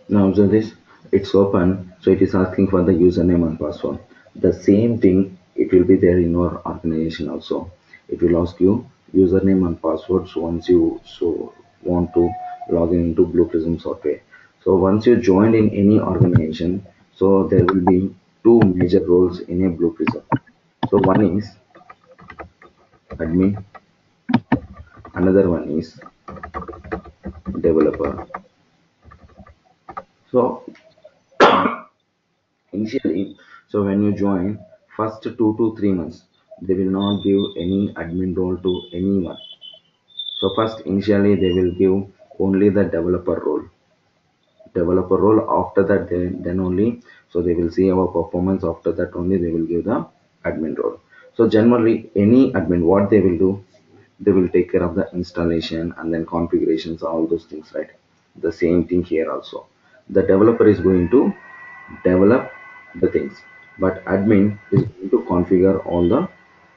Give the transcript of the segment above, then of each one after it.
Now observe this, it's open, so it is asking for the username and password. The same thing it will be there in your organization also. It will ask you username and passwords once you want to log in into Blue Prism software. So once you joined in any organization, so there will be two major roles in a Blue Prism. So one is admin, another one is developer. So initially, so when you join, first 2 to 3 months, they will not give any admin role to anyone. So first initially they will give only the developer role. After that, then only, so they will see our performance. After that only they will give the admin role. So generally any admin, what they will do, they will take care of the installation and then configurations, all those things, right? The same thing here also. The developer is going to develop the things, but admin is going to configure all the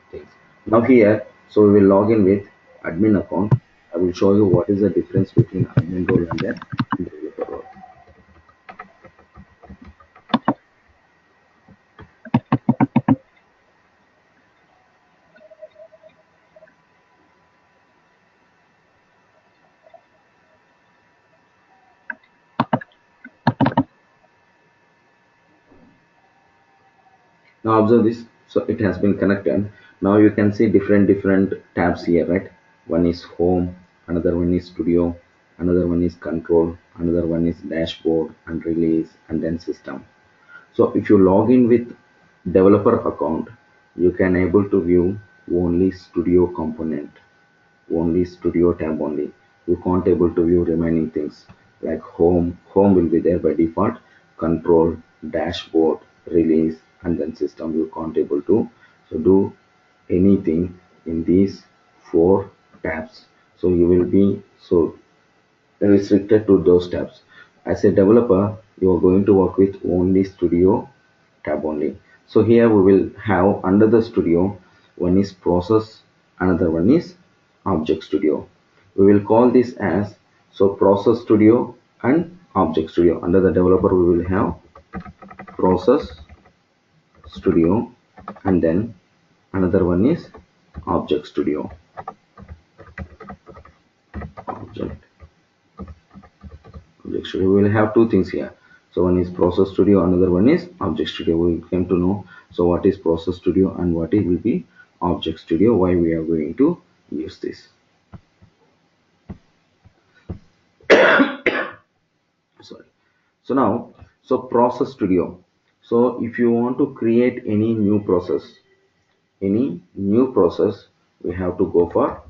things. Now here, so we will log in with admin account. I will show you what is the difference between admin role and then developer role. Now observe this. So it has been connected. Now you can see different tabs here, right? One is home, another one is studio, another one is control, another one is dashboard and release and then system. So if you log in with developer account, you can able to view only studio component, only studio tab only. You can't able to view remaining things like home will be there by default, control, dashboard, release and then system you can't able to so do anything in these four tabs. So you will be so restricted to those tabs. As a developer, you are going to work with only studio tab only. So here we will have under the studio, one is process, another one is object studio. We will call this as so process studio and object studio. Under the developer we will have process studio and then another one is object studio. Object studio, we will have two things here. So one is process studio, another one is object studio. We came to know so what is process studio and what it will be object studio, why we are going to use this. Sorry. So now, so process studio, so if you want to create any new process, we have to go for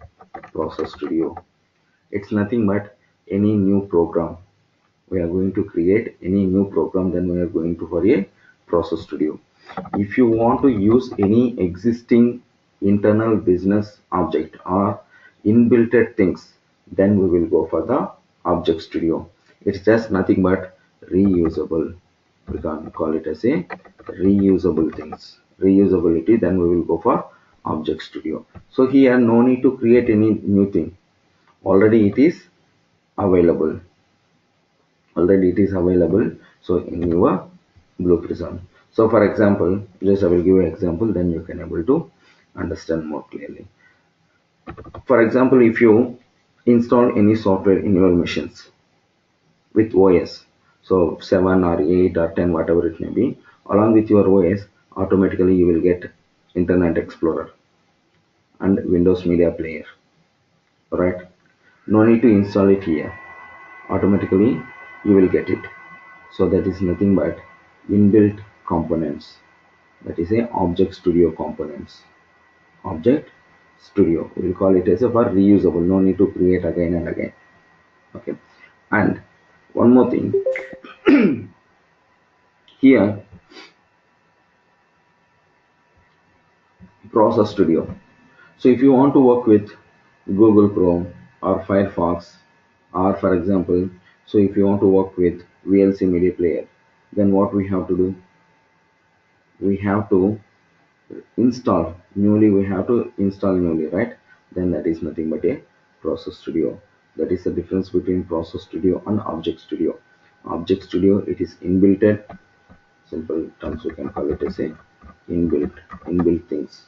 process studio. It's nothing but any new program we are going to create, any new program, then we are going to for a process studio. If you want to use any existing internal business object or inbuilt things, then we will go for the object studio. It's just nothing but reusable, we can call it as a reusable things, reusability, then we will go for object studio. So here no need to create any new thing, already it is available, so in your Blue Prism. So for example, just I will give you an example, then you can able to understand more clearly. For example, if you install any software in your machines with OS, so 7 or 8 or 10 whatever it may be, along with your OS automatically you will get Internet Explorer and Windows Media Player, right? No need to install it here, automatically you will get it. So that is nothing but inbuilt components, that is a object studio components. Object studio, we will call it as a for reusable, no need to create again and again. Okay, and one more thing here, process studio. So if you want to work with Google Chrome or Firefox, or for example, so if you want to work with VLC media player, then what we have to do, we have to install newly, right? Then that is nothing but a Process Studio. That is the difference between Process Studio and Object Studio. Object Studio, it is inbuilt, simple terms we can call it as a inbuilt things.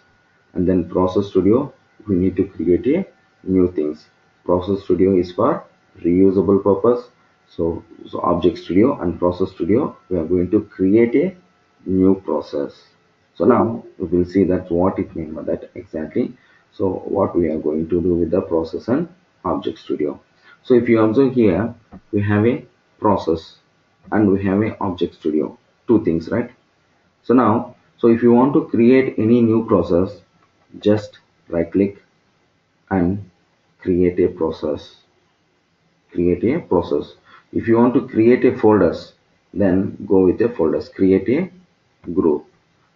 And then Process Studio, we need to create a new things. Process Studio is for reusable purpose. So Object Studio and Process Studio, we are going to create a new process. So now we will see that what it means by that exactly. So what we are going to do with the process and Object Studio. So if you observe here, we have a process and we have a Object Studio, two things, right? So now, so if you want to create any new process, just right click and create a process. Create a process. If you want to create a folders, then go with a folders. Create a group.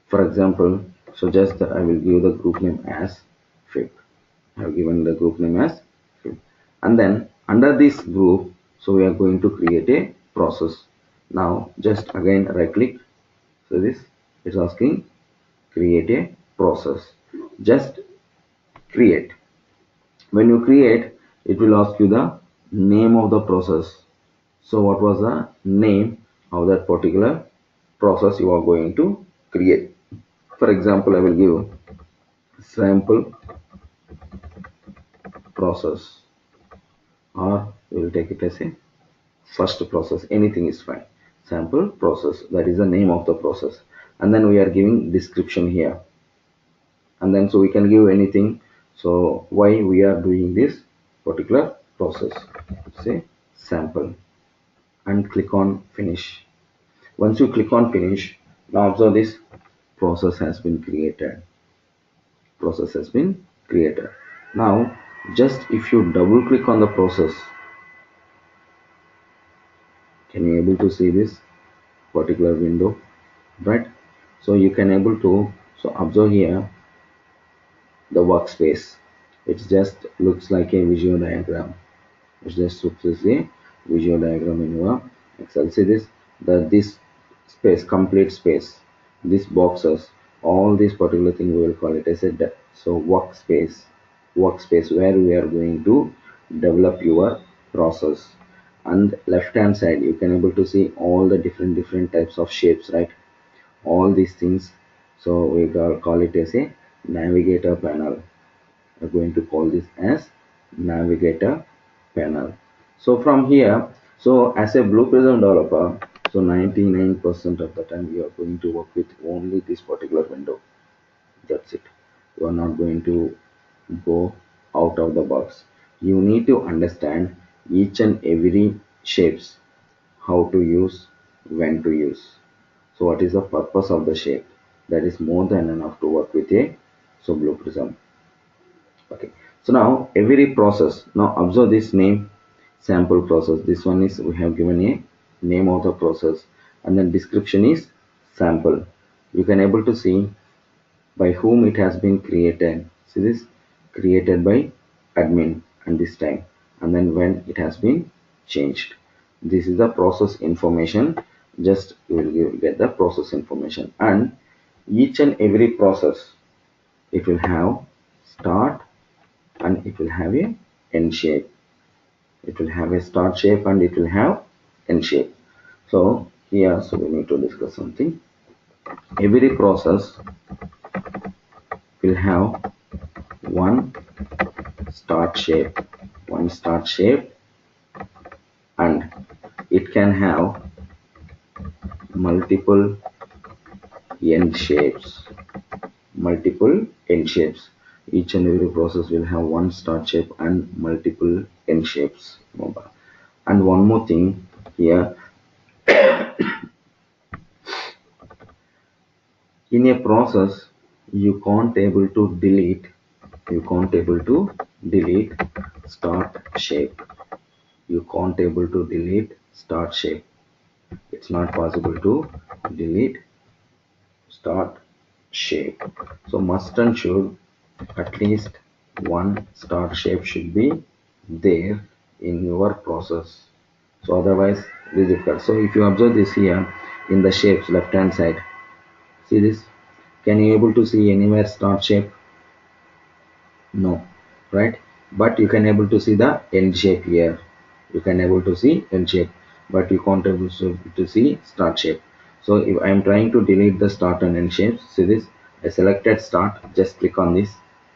For example, so just I will give the group name as FIP. I have given the group name as FIP. And then under this group, so we are going to create a process. Now just again right click. So this is asking create a process. Just create. When you create, it will ask you the name of the process. So what was the name of that particular process you are going to create? For example, I will give sample process, or we will take it as a first process. Anything is fine. Sample process, that is the name of the process. And then we are giving description here. And then so we can give anything. So why we are doing this particular process, say sample, and click on finish. Once you click on finish, now observe this process has been created. Process has been created. Now just if you double click on the process, can you able to see this particular window, right? So you can able to so observe here the workspace. It just looks like a visual diagram. It just looks as a visual diagram in your Excel. See this, this space, complete space, these boxes, all these particular thing we will call it as a so workspace where we are going to develop your process. And left hand side you can able to see all the different types of shapes, right? All these things. So we call it as a Navigator Panel. We're going to call this as Navigator Panel. So from here, so as a Blue Prism developer, so 99% of the time you are going to work with only this particular window. That's it. You are not going to go out of the box. You need to understand each and every shapes, how to use, when to use. So what is the purpose of the shape? That is more than enough to work with a so Blue Prism. Okay, so now every process, now observe this name, sample process. This one is we have given a name of the process, and then description is sample. You can able to see by whom it has been created. See this, created by admin, and this time, and then when it has been changed. This is the process information. Just you will get the process information, and each and every process, it will have start and it will have a N shape. It will have a start shape and it will have N shape. So here, so we need to discuss something. Every process will have one start shape, and it can have multiple end shapes. Each and every process will have one start shape and multiple end shapes. And one more thing here, in a process you can't able to delete start shape. You can't able to delete start shape. It's not possible to delete start shape. So must and should at least one start shape should be there in your process. So otherwise it is difficult. So if you observe this here in the shapes left hand side, see this, can you able to see anywhere start shape? No, right? but you can able to see the end shape here. You can able to see end shape, but you can't able to see start shape. So if I am trying to delete the start and end shapes, see this, I selected start, just click on this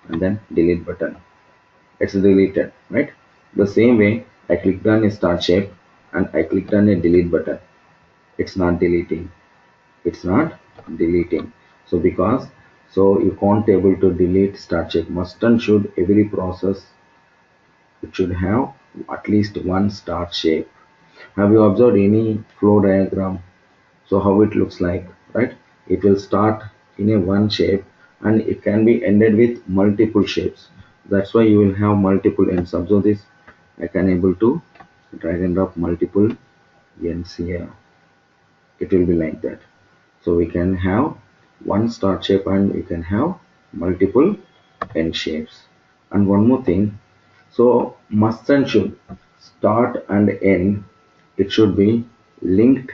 and then delete button, it's deleted, right? The same way I clicked on a start shape and I clicked on a delete button, it's not deleting, it's not deleting. So because, so you can't able to delete start shape. Must and should every process, it should have at least one start shape. Have you observed any flow diagram? So how it looks like, right? It will start in a one shape and it can be ended with multiple shapes. That's why you will have multiple ends. Observe this. I can able to drag and drop multiple ends here. It will be like that. So we can have one start shape and we can have multiple end shapes. And one more thing, so must and should, start and end, it should be linked,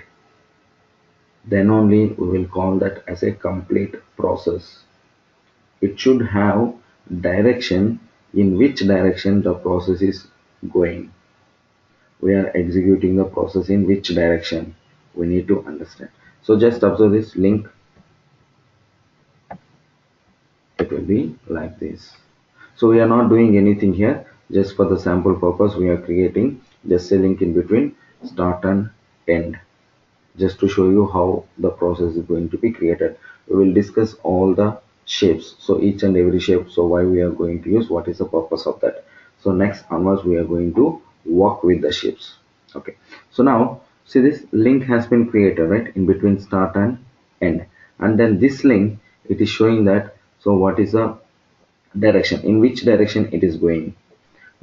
then only we will call that as a complete process. It should have direction, in which direction the process is going. We are executing the process in which direction, we need to understand. So just observe this link, it will be like this. So we are not doing anything here, just for the sample purpose we are creating just a link in between start and end, just to show you how the process is going to be created. We will discuss all the shapes, so each and every shape, so why we are going to use, what is the purpose of that. So next onwards we are going to work with the shapes. Okay, so now see this link has been created right in between start and end, and then this link, it is showing that, so what is the direction, in which direction it is going.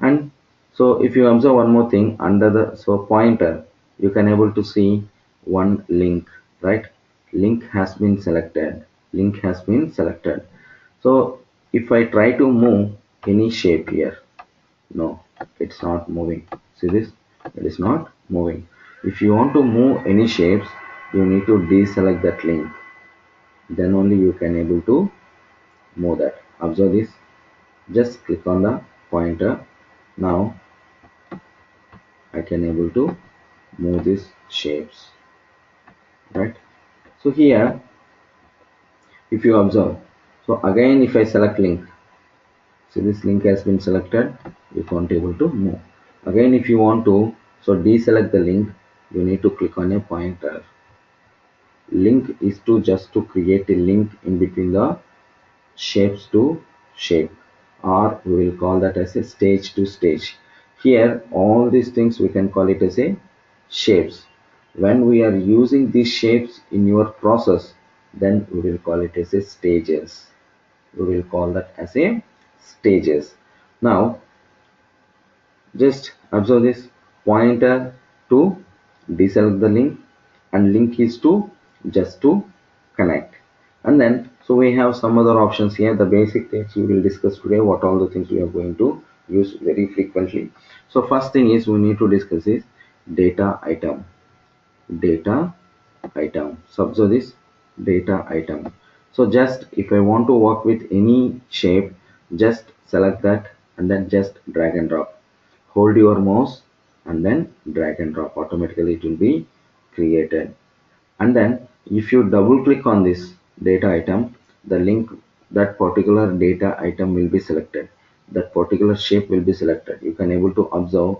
And so if you observe one more thing under the, so pointer, you can able to see one link, right? Link has been selected, link has been selected. So if I try to move any shape here, no, it's not moving. See this, it is not moving. If you want to move any shapes, you need to deselect that link, then only you can able to move that. Observe this, just click on the pointer. Now I can able to move these shapes, right? So here if you observe, so again if I select link, see this link has been selected, you can't able to move. Again if you want to, so deselect the link, you need to click on a pointer. Link is to just to create a link in between the shapes to shape, or we will call that as a stage to stage. Here all these things we can call it as a shapes. When we are using these shapes in your process, then we will call it as a stages. We will call that as a stages. Now just observe this, pointer to deselect the link, and link is to just to connect. And then so we have some other options here, the basic things we will discuss today, what all the things we are going to use very frequently. So first thing is we need to discuss is data item. Data item, so observe this, data item. So just if I want to work with any shape, just select that and then just drag and drop, hold your mouse and then drag and drop, automatically it will be created. And then if you double click on this data item, the link, that particular data item will be selected, that particular shape will be selected. You can able to observe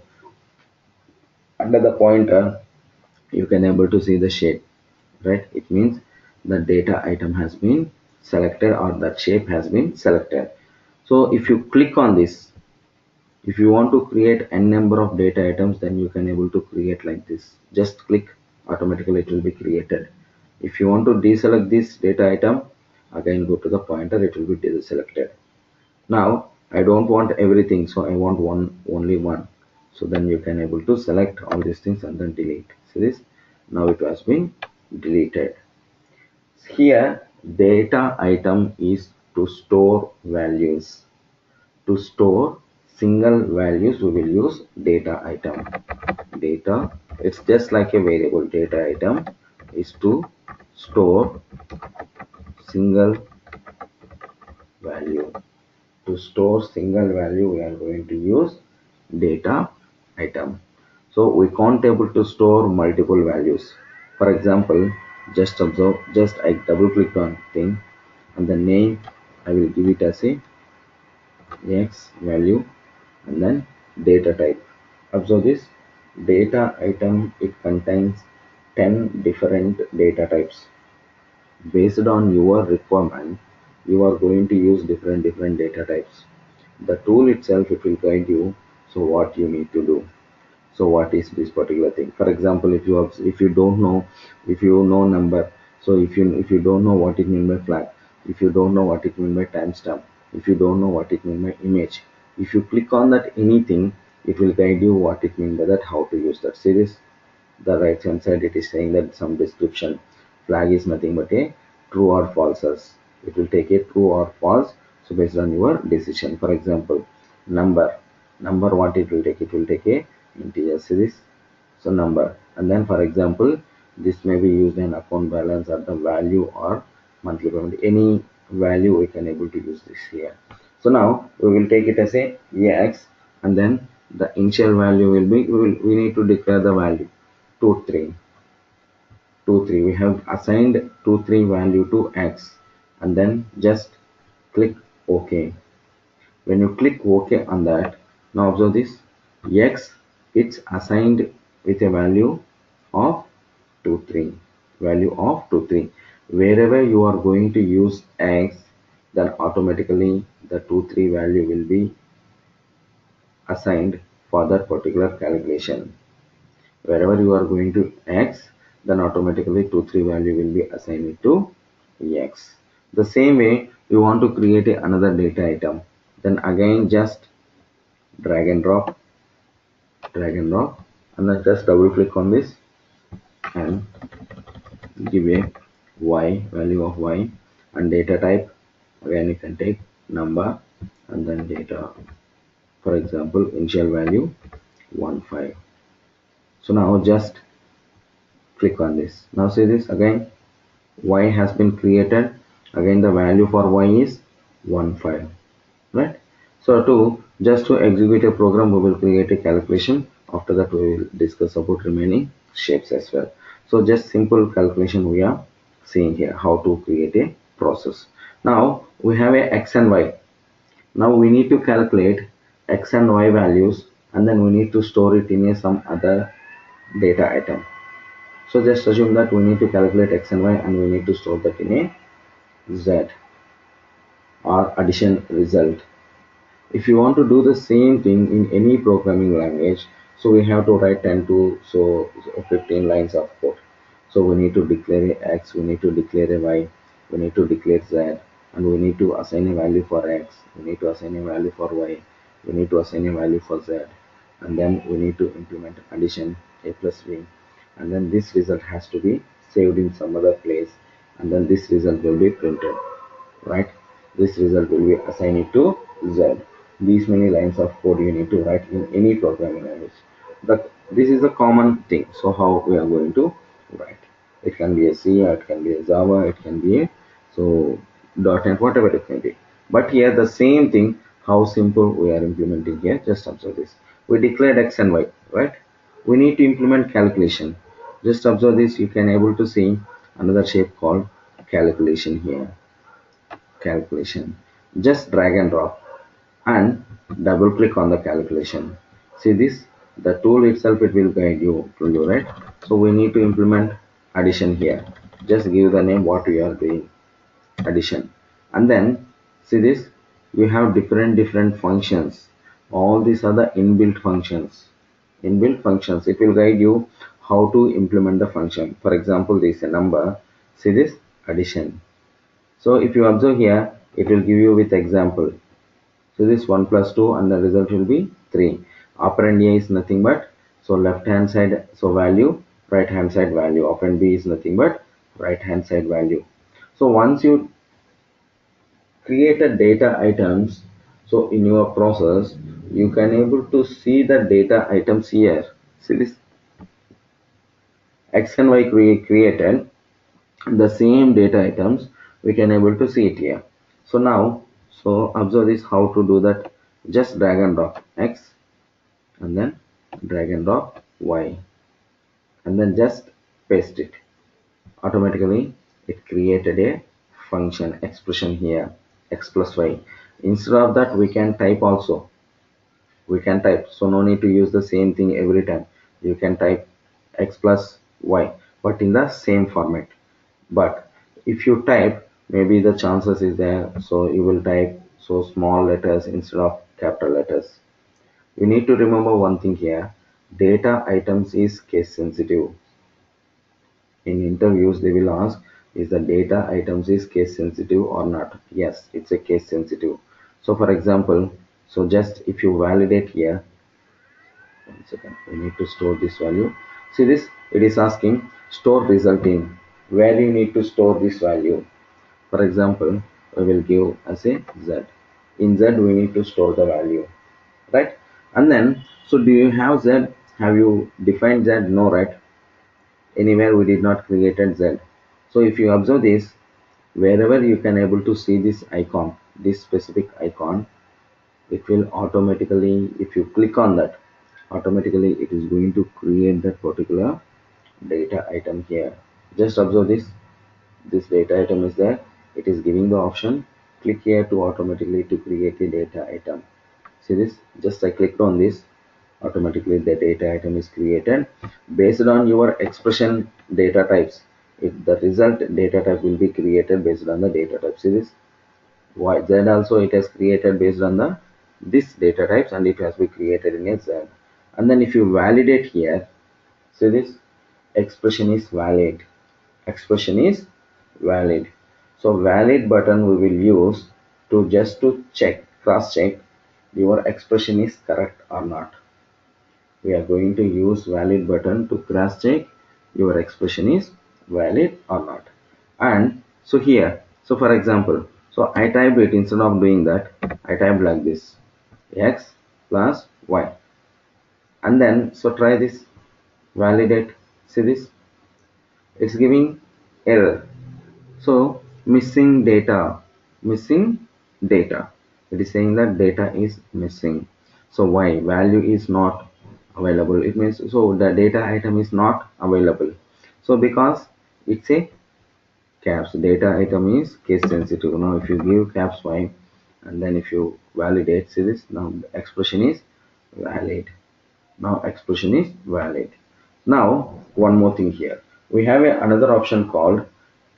under the pointer, you can able to see the shape, right? It means the data item has been selected or that shape has been selected. So if you click on this, if you want to create n number of data items, then you can able to create like this, just click, automatically it will be created. If you want to deselect this data item, again go to the pointer, it will be deselected. Now I don't want everything, so I want one, only one. So then you can able to select all these things and then delete. See this, now it has been deleted. Here data item is to store values. To store single values we will use data item. Data, it's just like a variable. Data item is to store single value. To store single value, we are going to use data item. So we can't able to store multiple values. For example, just observe, just I double click on thing, and the name I will give it as a x value, and then data type. Observe this data item, it contains 10 different data types. Based on your requirement, you are going to use different data types. The tool itself, it will guide you, so what you need to do. So what is this particular thing? For example, if you don't know, if you know number, so if you don't know what it means by flag, if you don't know what it means by timestamp, if you don't know what it means by image, if you click on that anything, it will guide you what it means by that, how to use that. See this, the right hand side, it is saying that some description. Flag is nothing but a true or false. It will take a true or false, so based on your decision. For example, number what it will take, it will take a integer. See this, so number. And then for example, this may be used in account balance or the value or monthly payment, any value we can able to use this here. So now we will take it as a x, and then the initial value will be, we need to declare the value 2 3 2 3. We have assigned 2 3 value to x, and then just click OK. When you click OK on that, now observe this, x, it's assigned with a value of 2 3, value of 2 3. Wherever you are going to use x, then automatically the 2 3 value will be assigned for that particular calculation. Wherever you are going to x, then automatically 2 3 value will be assigned to x. The same way, you want to create another data item, then again just drag and drop, and then just double click on this and give a y, value of y, and data type. Again you can take number, and then data, for example initial value 1 5. So now just click on this. Now see this, again y has been created, again the value for y is 1 5, right? So just to execute a program, we will create a calculation. After that we will discuss about remaining shapes as well. So just simple calculation we are seeing here, how to create a process. Now we have a x and y. Now we need to calculate x and y values, and then we need to store it in some other data item. So just assume that we need to calculate x and y, and we need to store that in a z, or addition result. If you want to do the same thing in any programming language, so we have to write 10 to 15 lines of code. So we need to declare a x, we need to declare a y, we need to declare z, and we need to assign a value for x, we need to assign a value for y, we need to assign a value for z, and then we need to implement addition a plus b, and then this result has to be saved in some other place, and then this result will be printed, right? This result will be assigned to z. These many lines of code you need to write in any programming language, but this is a common thing. So how we are going to write? It can be a C, or it can be a Java, it can be a .NET, whatever it may be. But here the same thing, how simple we are implementing here. Just observe this, we declared x and y, right? We need to implement calculation. Just observe this, you can able to see another shape called calculation here. Calculation, just drag and drop and double click on the calculation. See this, the tool itself, it will guide you to you, right? So we need to implement addition here. Just give the name what we are doing, addition, and then see this, you have different functions. All these are the inbuilt functions. It will guide you how to implement the function. For example, this is a number. See this, addition. So if you observe here, it will give you with example. So this 1 plus 2, and the result will be 3. Operand A is nothing but, so left hand side, so value, right hand side value. Operand B is nothing but right hand side value. So once you create a data items, so in your process, you can able to see the data items here. See this, x and y created the same data items, we can able to see it here. So now, So observe this how to do that. Just drag and drop X and then drag and drop Y and then just paste it. Automatically it created a function expression here, X plus Y. Instead of that we can type also. We can type, so no need to use the same thing every time. You can type X plus Y but in the same format. But if you type, maybe the chances is there, so you will type so small letters instead of capital letters. You need to remember one thing here. Data items is case sensitive. In interviews they will ask, is the data items is case sensitive or not? Yes, it's a case sensitive. So for example, so just if you validate here, 1 second, we need to store this value. See this, it is asking store result in, where you need to store this value. For example, we will give as a Z. In Z we need to store the value, right? And then, so do you have Z? Have you defined Z? No, right? Anywhere we did not created Z. So if you observe this, wherever you can able to see this icon, this specific icon, it will automatically, if you click on that, automatically it is going to create that particular data item here. Just observe this data item is there. It is giving the option, click here to automatically to create a data item. See this, just I clicked on this, automatically the data item is created based on your expression data types. If the result data type will be created based on the data type. See this, Y Z also it has created based on the this data types and it has been created in a Z. And then if you validate here, see this, expression is valid. Expression is valid. So valid button we will use to just to check, cross check your expression is correct or not. We are going to use valid button to cross check your expression is valid or not. And so here, so for example, so I typed it, instead of doing that I typed like this, X plus Y, and then so try this, validate. See this, it's giving error. So missing data, missing data. It is saying that data is missing. So why? Value is not available. It means so the data item is not available. So because it's a caps, data item is case sensitive. Now if you give caps Y and then if you validate, see this, now the expression is valid. Now expression is valid. Now one more thing here, we have another option called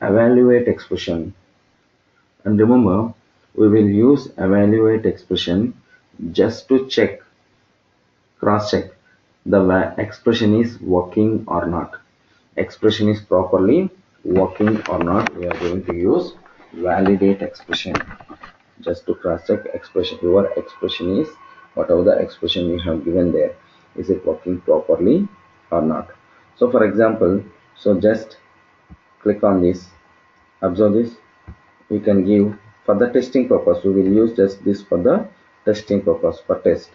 evaluate expression. And remember, we will use evaluate expression just to check, cross check the expression is working or not. Expression is properly working or not. We are going to use validate expression just to cross check expression. Your expression is, whatever the expression you have given there, is it working properly or not. So for example, so just click on this, observe this, we can give for the testing purpose, we will use just this for the testing purpose, for test.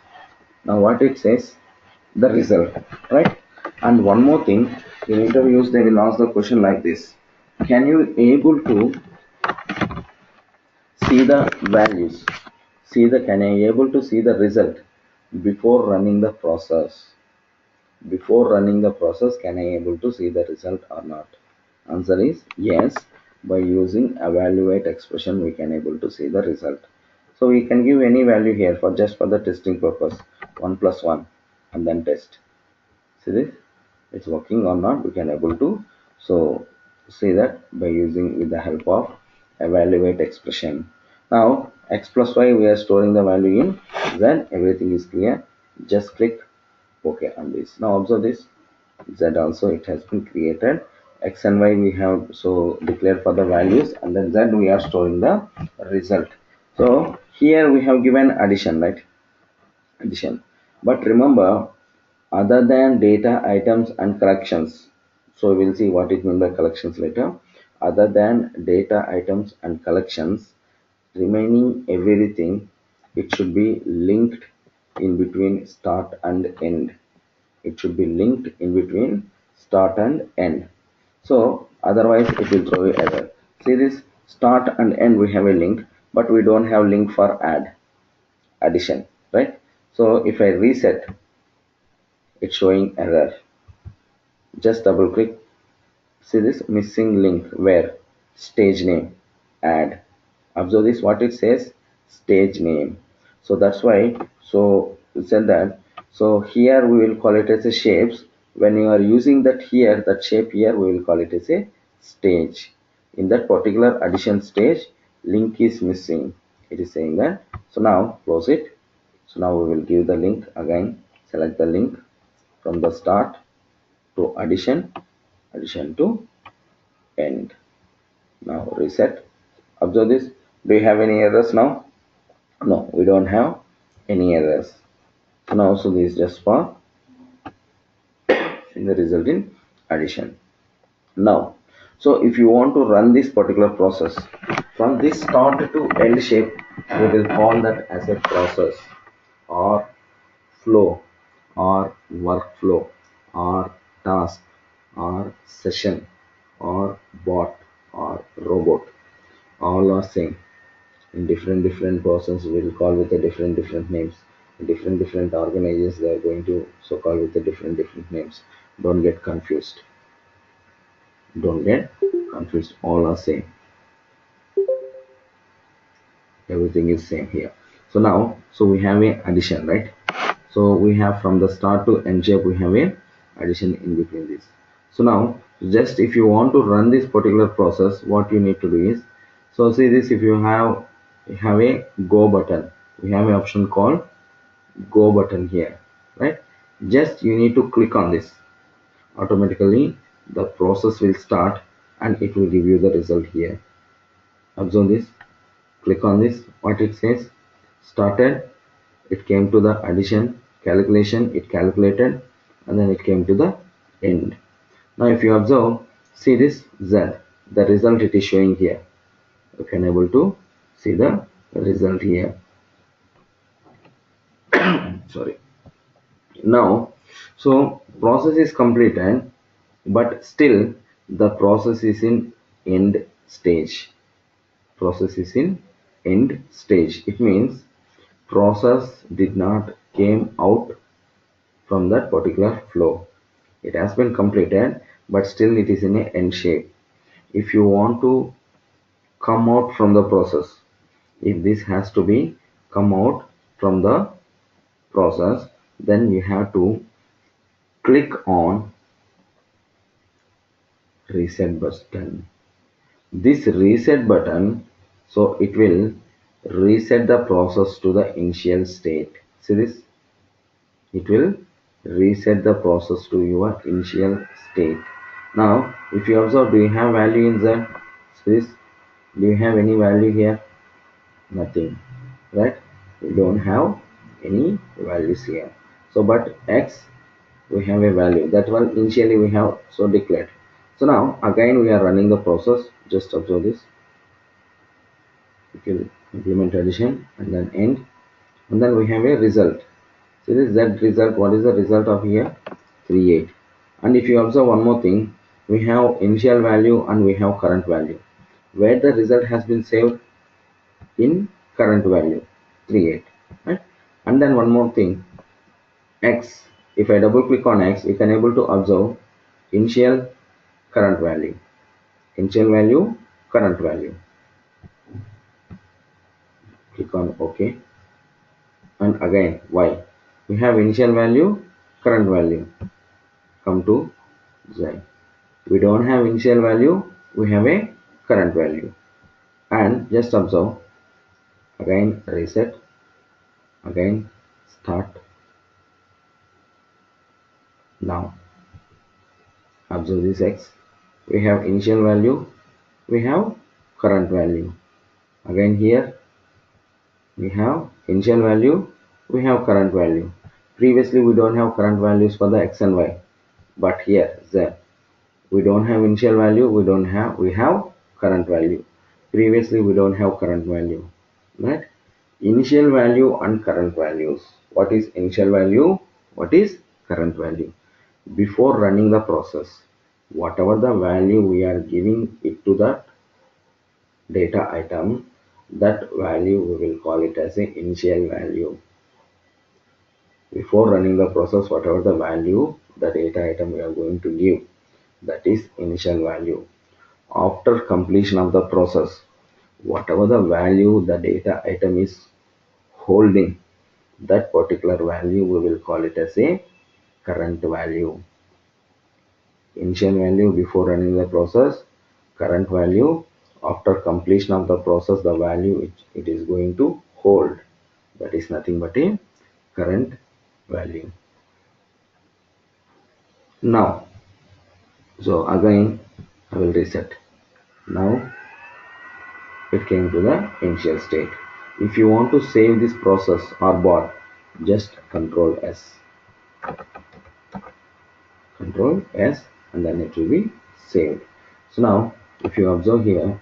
Now what it says, the result, right? And one more thing, in interviews they will ask the question like this, can you able to see the values, see the, can I able to see the result before running the process? Before running the process, can I able to see the result or not? Answer is yes. By using evaluate expression we can able to see the result. So we can give any value here for just for the testing purpose, 1 plus 1 and then test. See this, it's working or not, we can able to so see that by using with the help of evaluate expression. Now X plus Y we are storing the value in, then everything is clear, just click OK on this. Now observe this, Z also it has been created, X and Y we have so declared for the values, and then Z we are storing the result. So here we have given addition, right? Addition. But remember, other than data items and collections, so we'll see what it means by collections later. Other than data items and collections, remaining everything, it should be linked in between start and end. It should be linked in between start and end. So otherwise it will throw you error. See this, start and end we have a link, but we don't have link for addition, right? So if I reset, it's showing error. Just double click. See this missing link where stage name add. Observe this, what it says, stage name. So that's why, so it said that. So here we will call it as a shapes. When you are using that here, that shape here, we will call it as a stage. In that particular addition stage, link is missing, it is saying that. So now close it. So now we will give the link again. Select the link from the start to addition to end. Now reset. Observe this. Do you have any errors now? No, we don't have any errors. So now, so this is just for in the result in addition. Now, so if you want to run this particular process from this start to end shape, we will call that as a process or flow or workflow or task or session or bot or robot. All are same. In different persons will call with the different names. Different organizations, they are going to so call with the different names. Don't get confused. Don't get confused. All are same. Everything is same here. So now, so we have a addition, right? So we have from the start to end shape, we have a addition in between this. So now, just if you want to run this particular process, what you need to do is, so see this, if you have a go button, we have an option called go button here, right? Just you need to click on this. Automatically the process will start and it will give you the result here. Observe this. Click on this. What it says, started, it came to the addition calculation, it calculated, and then it came to the end. Now if you observe, see this Z, the result it is showing here. You can able to see the result here. Sorry. Now, so process is completed, but still the process is in end stage. Process is in end stage. It means process did not came out from that particular flow. It has been completed, but still it is in a end shape. If you want to come out from the process, if this has to be come out from the process, then you have to click on reset button. This reset button, so it will reset the process to the initial state. See this, it will reset the process to your initial state. Now if you observe, do you have value in Z? See this, do you have any value here? Nothing, right? We don't have any values here. So but X, we have a value, that one initially we have so declared. So now again we are running the process. Just observe this. It will implement addition and then end, and then we have a result. See this Z result. What is the result of here? 38. And if you observe one more thing, we have initial value and we have current value, where the result has been saved in current value 38, right? And then one more thing, X, if I double click on X, you can able to observe initial, current value, initial value, current value. Click on OK, and again Y, we have initial value, current value. Come to Z, we don't have initial value, we have a current value. And just observe, again reset, again start. Now observe this X, we have initial value, we have current value. Again here we have initial value, we have current value. Previously we don't have current values for the X and Y, but here Z, we don't have initial value, we have current value. Previously we don't have current value, right? Initial value and current values. What is initial value? What is current value? Before running the process, whatever the value we are giving it to the data item, That value we will call it as a initial value. Before running the process, whatever the value the data item we are going to give, that is initial value. After completion of the process, whatever the value the data item is holding, that particular value we will call it as a current value. Initial value before running the process, current value after completion of the process, the value it is going to hold, that is nothing but a current value. Now, so again I will reset. Now it came to the initial state. If you want to save this process or bar, just control S, and then it will be saved. So now if you observe here,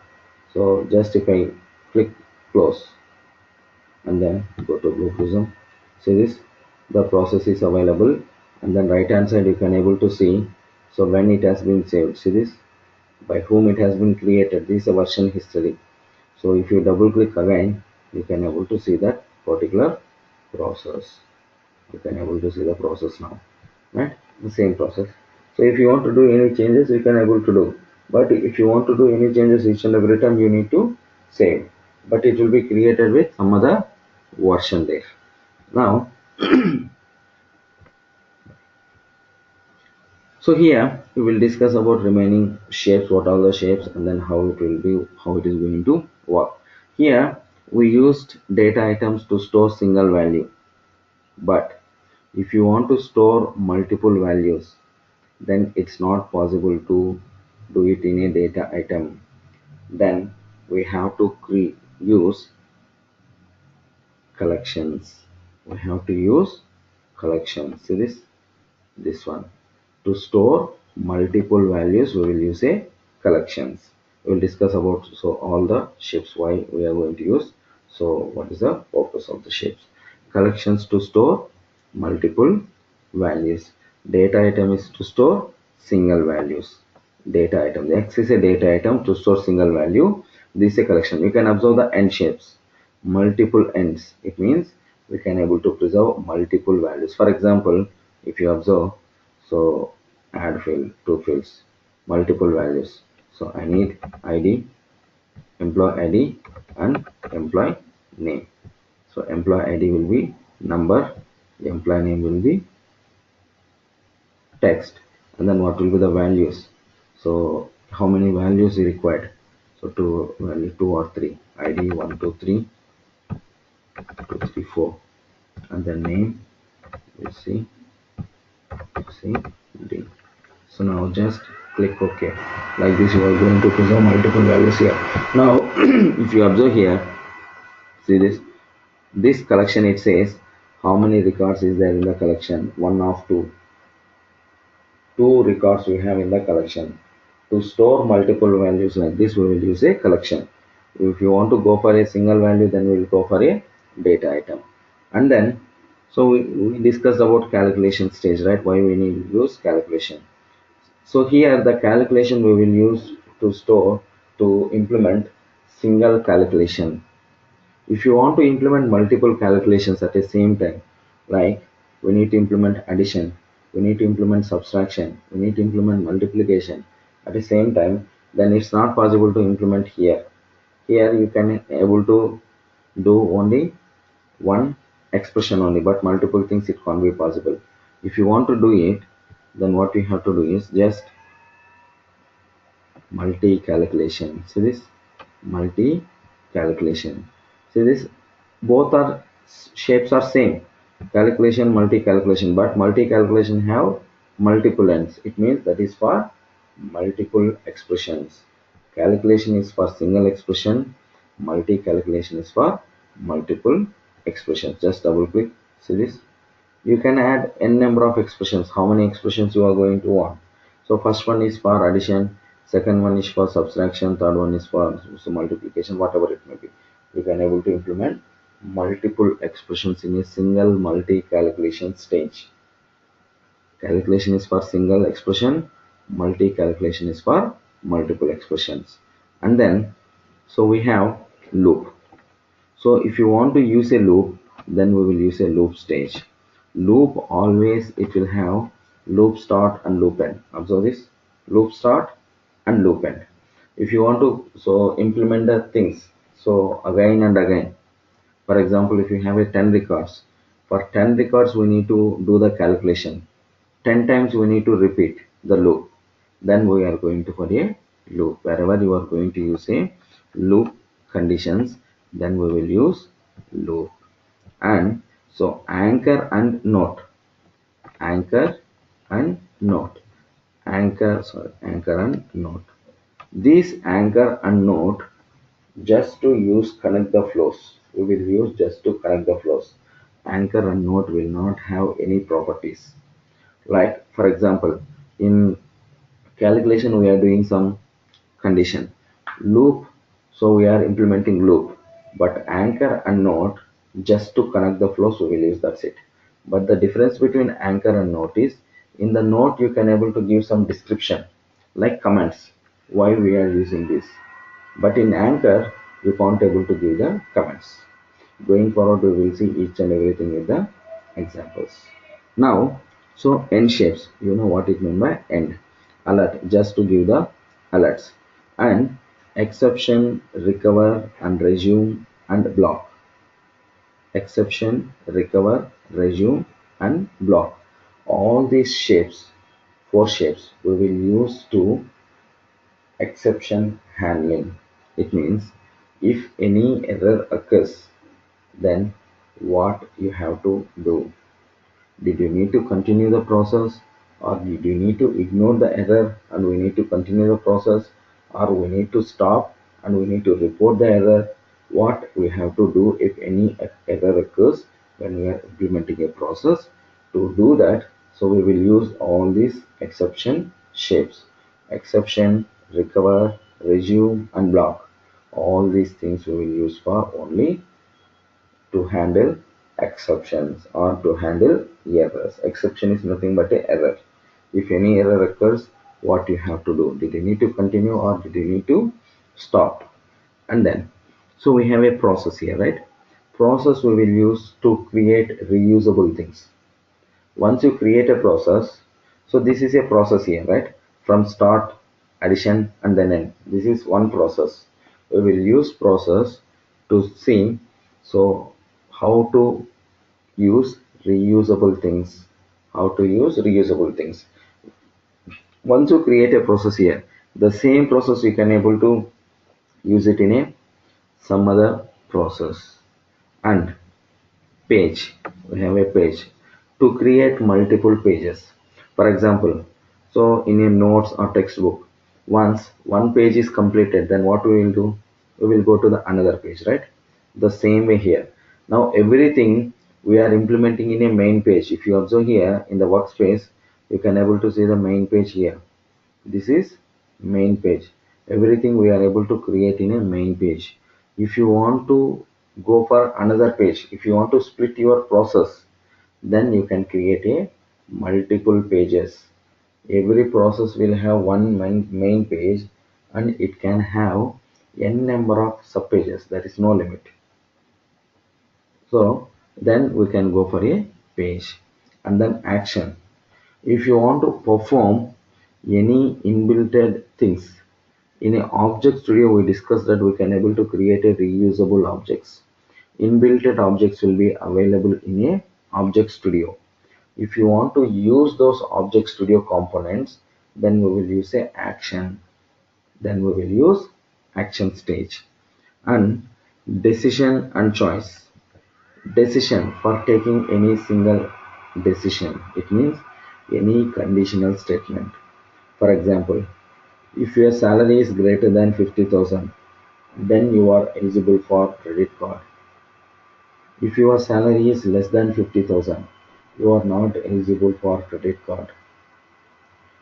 so just if I click close and then go to blue prism, see this, the process is available, and then right hand side you can able to see, so when it has been saved, see this, by whom it has been created, this is a version history. So if you double click again, you can able to see that particular process. You can able to see the process now, right? The same process. So if you want to do any changes, you can able to do. But if you want to do any changes each and every time, you need to save. But it will be created with some other version there. Now, so here we will discuss about remaining shapes, what are the shapes, and then how it will be, how it is going to work. Here we used data items to store single value, but if you want to store multiple values, then it's not possible to do it in a data item. Then we have to use collections. We have to use collections. See this one. To store multiple values, we will use a collections. We will discuss about so all the shapes why we are going to use. So what is the purpose of the shapes? Collections to store multiple values. Data item is to store single values. Data item. The X is a data item to store single value. This is a collection. You can observe the end shapes. Multiple ends. It means we can able to preserve multiple values. For example, if you observe, so add field, two fields, multiple values. So I need ID, employee ID, and employee name. So employee ID will be number, employee name will be text, and then what will be the values. So how many values is required? So two value, two or three. ID 1 2 3 2 3 4, and then name you see D. So now just click OK. Like this you are going to preserve multiple values here. Now if you observe here, see this collection, it says how many records is there in the collection. One of two records we have in the collection. To store multiple values like this, we will use a collection. If you want to go for a single value, then we will go for a data item. And then so we discussed about calculation stage, right? Why we need to use calculation. So here the calculation we will use to store, to implement single calculation. If you want to implement multiple calculations at the same time, like we need to implement addition, we need to implement subtraction, we need to implement multiplication at the same time, then it's not possible to implement here. Here you can able to do only one expression only, but multiple things it can't be possible. If you want to do it, then what you have to do is just multi calculation. See this multi calculation. See this, both are shapes are same, calculation, multi calculation, but multi calculation have multiple ends. It means that is for multiple expressions. Calculation is for single expression, multi calculation is for multiple expressions. Just double click. See this, you can add n number of expressions, how many expressions you are going to want. So first one is for addition, second one is for subtraction, third one is for multiplication, whatever it may be. You can able to implement multiple expressions in a single multi calculation stage. Calculation is for single expression, multi calculation is for multiple expressions. And then so we have loop. So if you want to use a loop, then we will use a loop stage. Loop always it will have loop start and loop end. Observe this, loop start and loop end. If you want to implement the things again and again, for example, if you have a 10 records, for 10 records we need to do the calculation. 10 times we need to repeat the loop. Then we are going to for a loop. Wherever you are going to use a loop conditions, then we will use loop. And so anchor and note, anchor and note, anchor and note. This anchor and note just to use connect the flows. We will use just to connect the flows. Anchor and note will not have any properties. Like for example, in calculation we are doing some condition loop, so we are implementing loop, but anchor and note just to connect the flows we will use, that's it. But the difference between anchor and note is, in the note you can able to give some description like comments why we are using this, but in anchor you can't able to give the comments. Going forward we will see each and everything with the examples. Now end shapes, you know what it means by end. Alert, just to give the alerts. And exception, recover and resume and block. Exception, recover, resume and block. All these shapes, four shapes, we will use to exception handling. It means if any error occurs, then what you have to do. Did you need to continue the process, or did you need to ignore the error and we need to continue the process, or we need to stop and we need to report the error? What we have to do if any error occurs when we are implementing a process. To do that, so we will use all these exception shapes. Exception, recover, resume and block. All these things we will use for only to handle exceptions or to handle errors. Exception is nothing but a error. If any error occurs, what you have to do? Did you need to continue or did you need to stop? And then, so we have a process here, right? Process we will use to create reusable things. Once you create a process, so this is a process here, right? From start, addition and then end. This is one process. We will use process to see how to use reusable things. How to use reusable things. Once you create a process here, the same process you can able to use it in a some other process. And page, we have a page to create multiple pages. For example, so in a notes or textbook, once one page is completed, then what we will do? We will go to the another page, right? The same way here. Now everything we are implementing in a main page. If you observe here in the workspace, you can able to see the main page here. This is main page. Everything we are able to create in a main page. If you want to go for another page, if you want to split your process, then you can create a multiple pages. Every process will have one main page and it can have n number of sub pages. There is no limit. So then we can go for a page. And then action. If you want to perform any inbuilt things in a object studio, we discussed that we can able to create a reusable objects. Inbuilt objects will be available in a object studio. If you want to use those object studio components, then we will use a action. Then we will use action stage. And decision and choice. Decision, for taking any single decision. It means any conditional statement. For example, if your salary is greater than 50,000, then you are eligible for credit card. If your salary is less than 50,000, you are not eligible for credit card.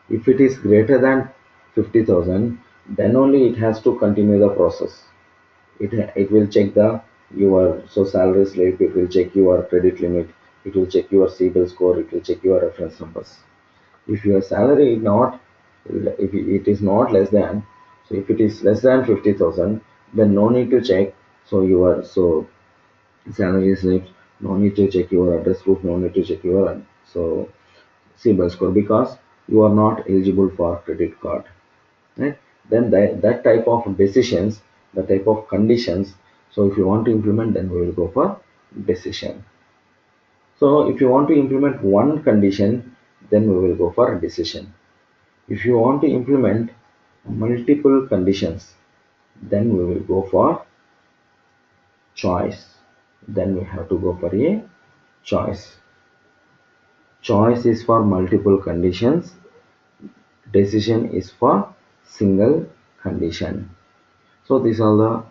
If it is greater than 50,000, then only it has to continue the process. It will check your salary slip, it will check your credit limit, it will check your CIBIL score, it will check your reference numbers. If your salary is not, if it is not less than, so if it is less than 50,000, then no need to check. So salary slips, no need to check your address proof, no need to check your so CIBIL score because you are not eligible for credit card, right? Then that type of decisions, the type of conditions, so if you want to implement, then we will go for decision. So if you want to implement one condition, then we will go for a decision. If you want to implement multiple conditions, then we will go for choice. Then we have to go for a choice. Choice is for multiple conditions. Decision is for single condition. So these are the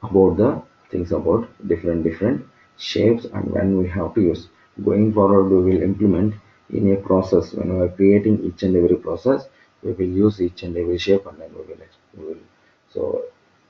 about the things about different shapes and when we have to use. Going forward, we will implement in a process. When we are creating each and every process, we will use each and every shape, and then we will so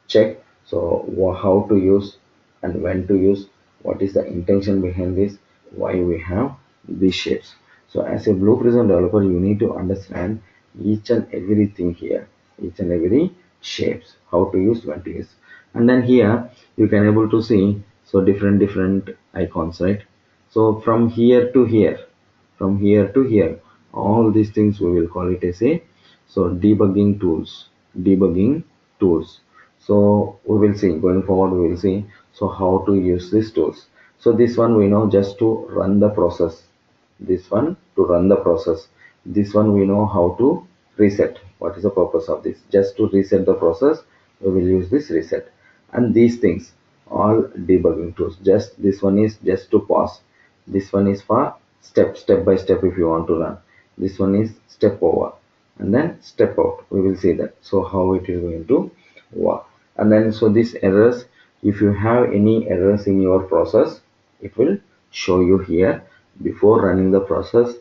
check how to use and when to use, what is the intention behind this, why we have these shapes. So as a Blue Prism developer, you need to understand each and everything here, each and every shapes, how to use, when to use. And then here you can able to see so different icons, right? So from here to here, from here to here, all these things we will call it as a so debugging tools. So we will see going forward, we will see so how to use these tools. So this one we know just to run the process, this one to run the process, this one we know how to reset. What is the purpose of this? Just to reset the process, we will use this reset. And these things all debugging tools. Just this one is just to pause, this one is for step by step if you want to run, this one is step over and then step out. We will see that so how it is going to work. And then so these errors, if you have any errors in your process, it will show you here. Before running the process,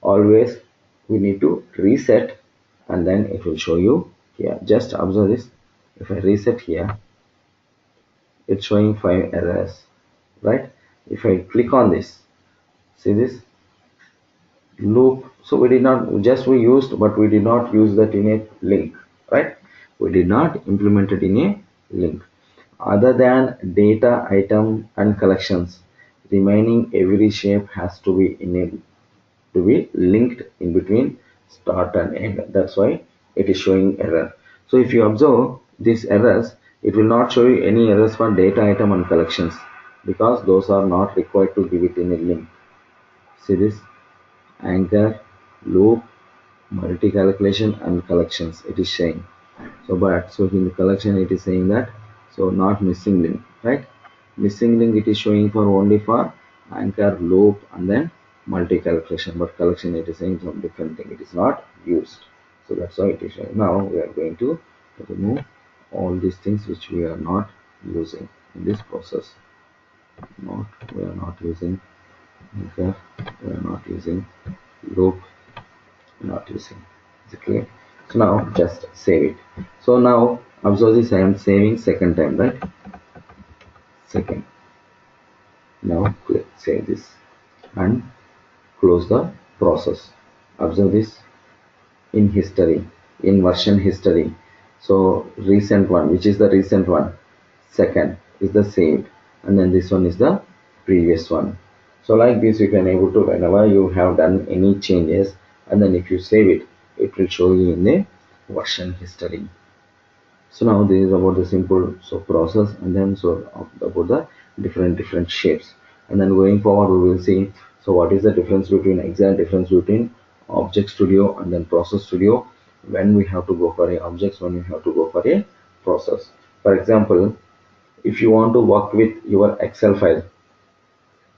always we need to reset and then it will show you here. Just observe this. If I reset here, it's showing 5 errors, right? If I click on this, see this loop, so we did not just we used, but we did not use that in a link, right? We did not implement it in a link. Other than data, item and collections, remaining every shape has to be enabled to be linked in between start and end. That's why it is showing error. So if you observe these errors, it will not show you any errors for data, item and collections because those are not required to give it in a link. See this anchor, loop, multi calculation and collections it is saying. So but so in the collection it is saying that so not missing link, right? Missing link it is showing for only for anchor, loop and then multi calculation, but collection it is saying some different thing, it is not used. So that's why it is showing. Now we are going to remove all these things which we are not using in this process. Not we are not using anchor, we are not using loop, not using. Is it clear? So now just save it. So now observe this, I am saving second time, right? Second. Now click save this and close the process. Observe this in history, in version history. So recent one, which is the recent one? Second is the saved, and then this one is the previous one. So like this you can able to whenever you have done any changes and then if you save it, it will show you in the version history. So now this is about the simple so process and then so about the different shapes. And then going forward we will see so what is the difference between exact difference between object studio and then process studio, when we have to go for a objects, when we have to go for a process. For example, if you want to work with your Excel file,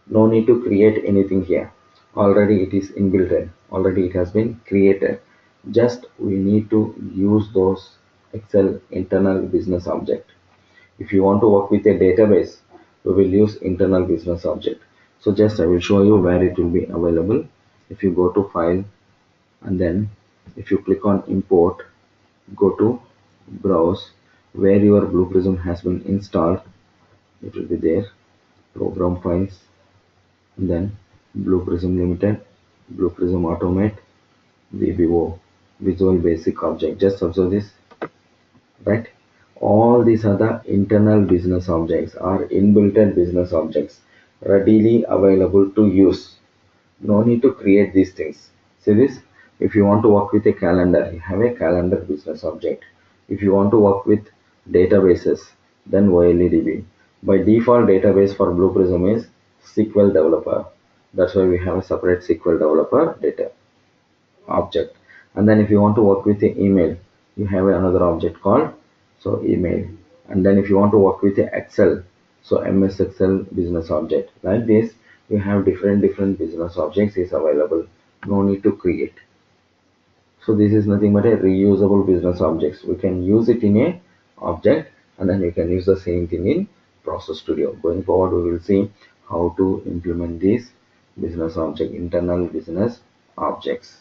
no need to create anything here, already it is inbuilt in, already it has been created. Just we need to use those Excel internal business object. If you want to work with a database, we will use internal business object. So just I will show you where it will be available. If you go to file and then if you click on import, go to browse, where your Blue Prism has been installed, it will be there, program files, and then Blue Prism Limited, Blue Prism Automate, VBO, Visual Basic Object. Just observe this, right? All these are the internal business objects or inbuilt business objects readily available to use. No need to create these things. See this? If you want to work with a calendar, you have a calendar business object. If you want to work with databases, then OLEDB. By default, database for Blue Prism is SQL Developer. That's why we have a separate SQL Developer data object. And then if you want to work with the email, you have another object called email. And then if you want to work with the Excel, MS Excel business object. Like this, you have different business objects is available. No need to create. So this is nothing but a reusable business objects. We can use it in a object, and then we can use the same thing in Process Studio. Going forward, we will see how to implement these business object, internal business objects.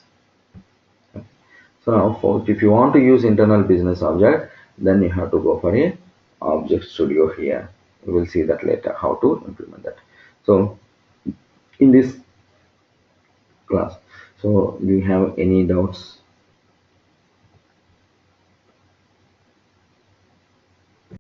So now if you want to use internal business object, then you have to go for a object studio here. We will see that later how to implement that. So in this class, so do you have any doubts